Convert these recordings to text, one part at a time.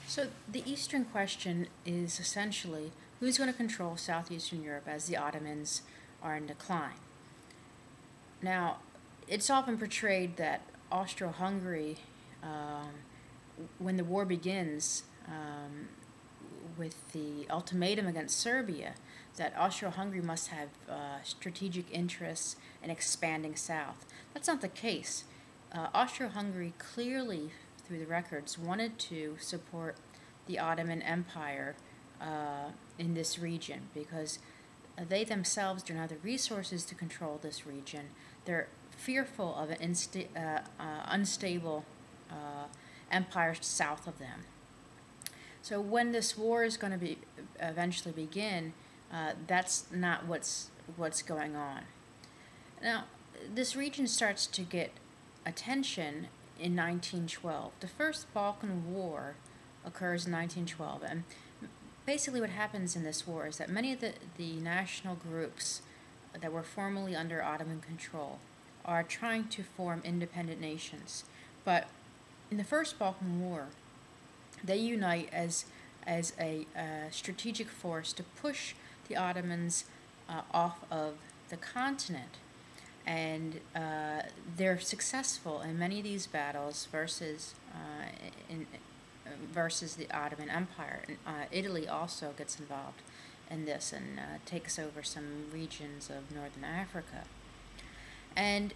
So the Eastern question is essentially who's going to control Southeastern Europe as the Ottomans are in decline. Now, it's often portrayed that Austro-Hungary, um, when the war begins with the ultimatum against Serbia, that Austro-Hungary must have strategic interests in expanding south. That's not the case. Austro-Hungary clearly, through the records, wanted to support the Ottoman Empire in this region because they themselves don't have the resources to control this region. They're fearful of an unstable empire south of them. So when this war is going to be eventually begin, that's not what's going on. Now, this region starts to get attention in 1912. The First Balkan War occurs in 1912, and basically what happens in this war is that many of the national groups that were formerly under Ottoman control are trying to form independent nations. But in the First Balkan War, they unite as a strategic force to push the Ottomans off of the continent. And they're successful in many of these battles versus the Ottoman Empire. Italy also gets involved in this and takes over some regions of northern Africa. And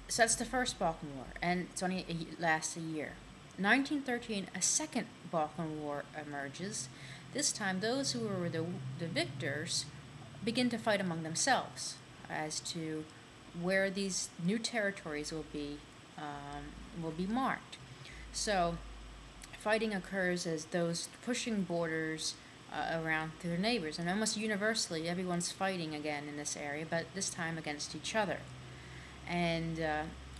so that's the First Balkan War, and it's only lasts a year. 1913, a second Balkan War emerges. This time, those who were the victors begin to fight among themselves as to where these new territories will be marked. So, fighting occurs as those pushing borders around their neighbors, and almost universally, everyone's fighting again in this area, but this time against each other. And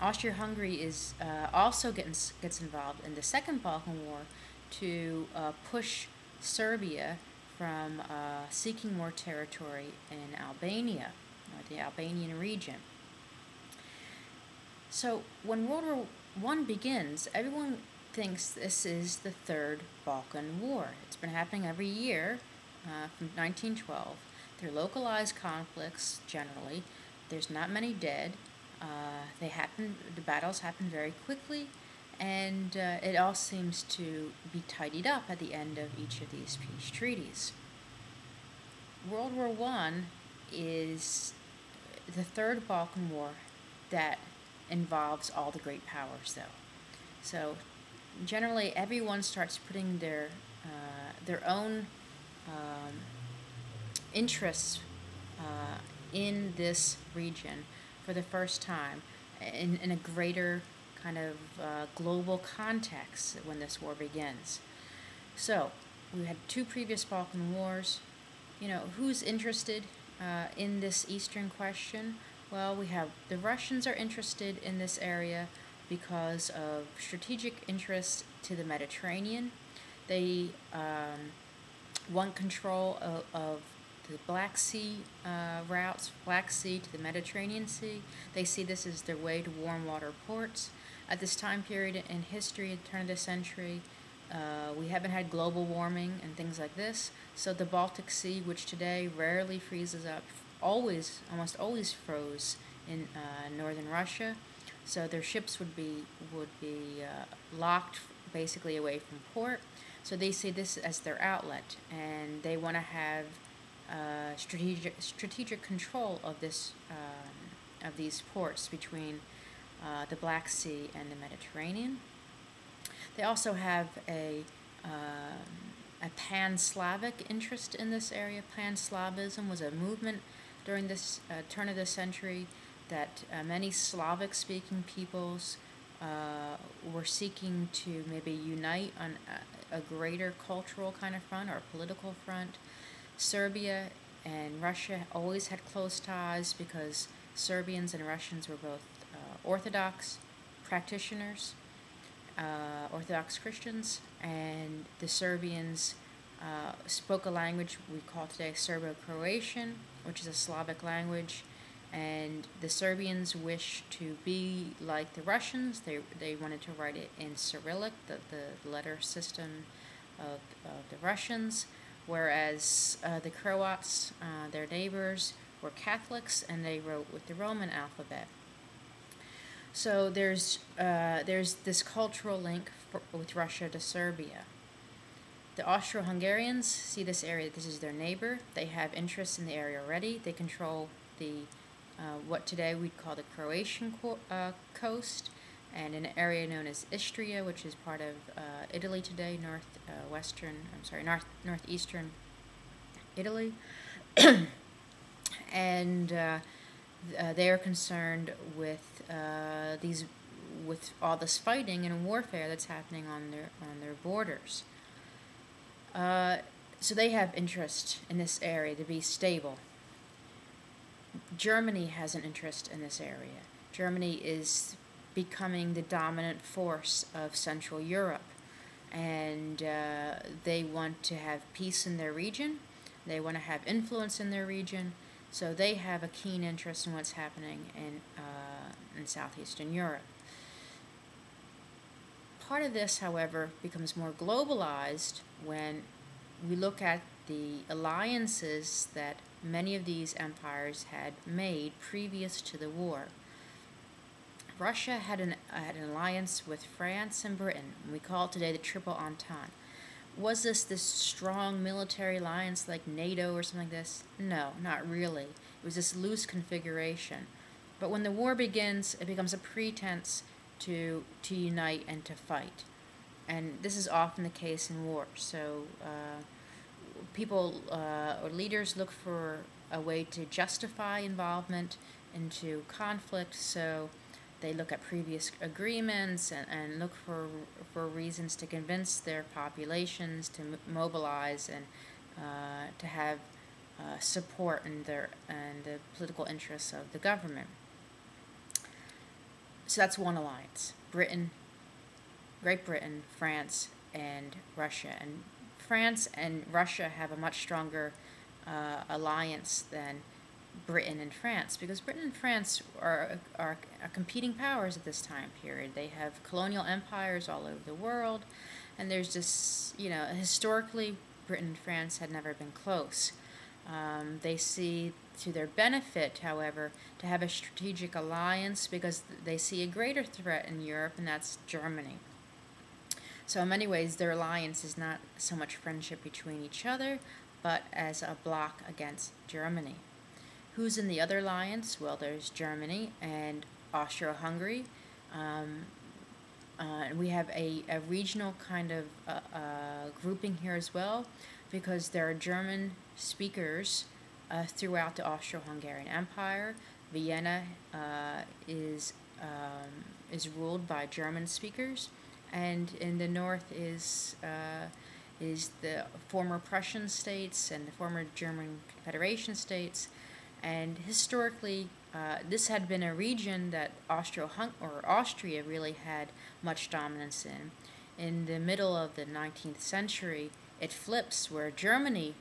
Austria-Hungary is also gets involved in the Second Balkan War to push Serbia from seeking more territory in Albania, or the Albanian region. So when World War I begins, everyone thinks this is the Third Balkan War. It's been happening every year from 1912. They're localized conflicts generally. There's not many dead. The battles happen very quickly, and it all seems to be tidied up at the end of each of these peace treaties. World War I is the Third Balkan War that involves all the great powers, though. So generally, everyone starts putting their own interests in this region for the first time in a greater kind of global context when this war begins. So we had two previous Balkan wars. Who's interested in this Eastern question? Well, we have the Russians are interested in this area because of strategic interests to the Mediterranean. They want control of the Black Sea routes, Black Sea to the Mediterranean Sea. They see this as their way to warm water ports. At this time period in history, at the turn of the century, we haven't had global warming and things like this. So the Baltic Sea, which today rarely freezes up, almost always froze in northern Russia. So their ships would be locked basically away from port. So they see this as their outlet, and they want to have strategic control of these ports between the Black Sea and the Mediterranean. They also have a pan-Slavic interest in this area. Pan-Slavism was a movement during this turn of the century that many Slavic-speaking peoples were seeking to maybe unite on a greater cultural kind of front or political front. Serbia and Russia always had close ties because Serbians and Russians were both Orthodox practitioners, Orthodox Christians, and the Serbians spoke a language we call today Serbo-Croatian, which is a Slavic language, and the Serbians wished to be like the Russians. They wanted to write it in Cyrillic, the letter system of the Russians, whereas the Croats, their neighbors, were Catholics, and they wrote with the Roman alphabet. So there's this cultural link with Russia to Serbia. The Austro-Hungarians see this area, this is their neighbor. They have interests in the area already. They control the what today we'd call the Croatian coast, and an area known as Istria, which is part of Italy today, northeastern Italy. And they are concerned with with all this fighting and warfare that's happening on their borders. So they have interest in this area to be stable. Germany has an interest in this area. Germany is becoming the dominant force of Central Europe, and they want to have peace in their region. They want to have influence in their region, so they have a keen interest in what's happening in southeastern Europe. Part of this, however, becomes more globalized when we look at the alliances that many of these empires had made previous to the war. Russia had an alliance with France and Britain. We call it today the Triple Entente. Was this strong military alliance like NATO or something like this? No, not really. It was this loose configuration. But when the war begins, it becomes a pretense to unite and to fight. And this is often the case in war. So people or leaders look for a way to justify involvement into conflict, so they look at previous agreements and look for reasons to convince their populations to mobilize and to have support in the political interests of the government. So that's one alliance: Great Britain, France, and Russia. And France and Russia have a much stronger alliance than Britain and France, because Britain and France are competing powers at this time period. They have colonial empires all over the world, and there's this, historically, Britain and France had never been close. They see to their benefit, however, to have a strategic alliance because they see a greater threat in Europe, and that's Germany. So in many ways, their alliance is not so much friendship between each other, but as a bloc against Germany. Who's in the other alliance? Well, there's Germany and Austro-Hungary. We have a regional kind of grouping here as well, because there are German speakers throughout the Austro-Hungarian Empire. Vienna is ruled by German speakers, and in the north is the former Prussian states and the former German Confederation states. And historically, this had been a region that Austria really had much dominance in. In the middle of the 19th century, it flips where Germany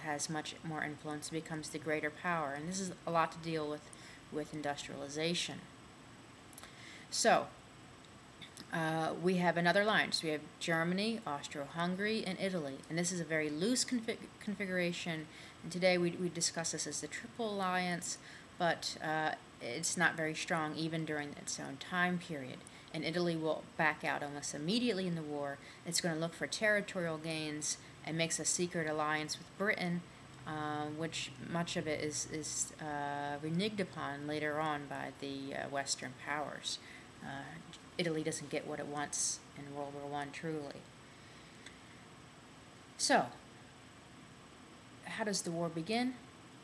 has much more influence, becomes the greater power. And this is a lot to deal with industrialization. So, we have another alliance. We have Germany, Austro-Hungary, and Italy. And this is a very loose configuration. And today we discuss this as the Triple Alliance, but it's not very strong even during its own time period. And Italy will back out almost immediately in the war. It's going to look for territorial gains and makes a secret alliance with Britain, which much of it is reneged upon later on by the Western powers. Italy doesn't get what it wants in World War I, truly. So, how does the war begin?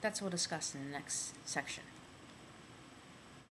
That's what we'll discuss in the next section.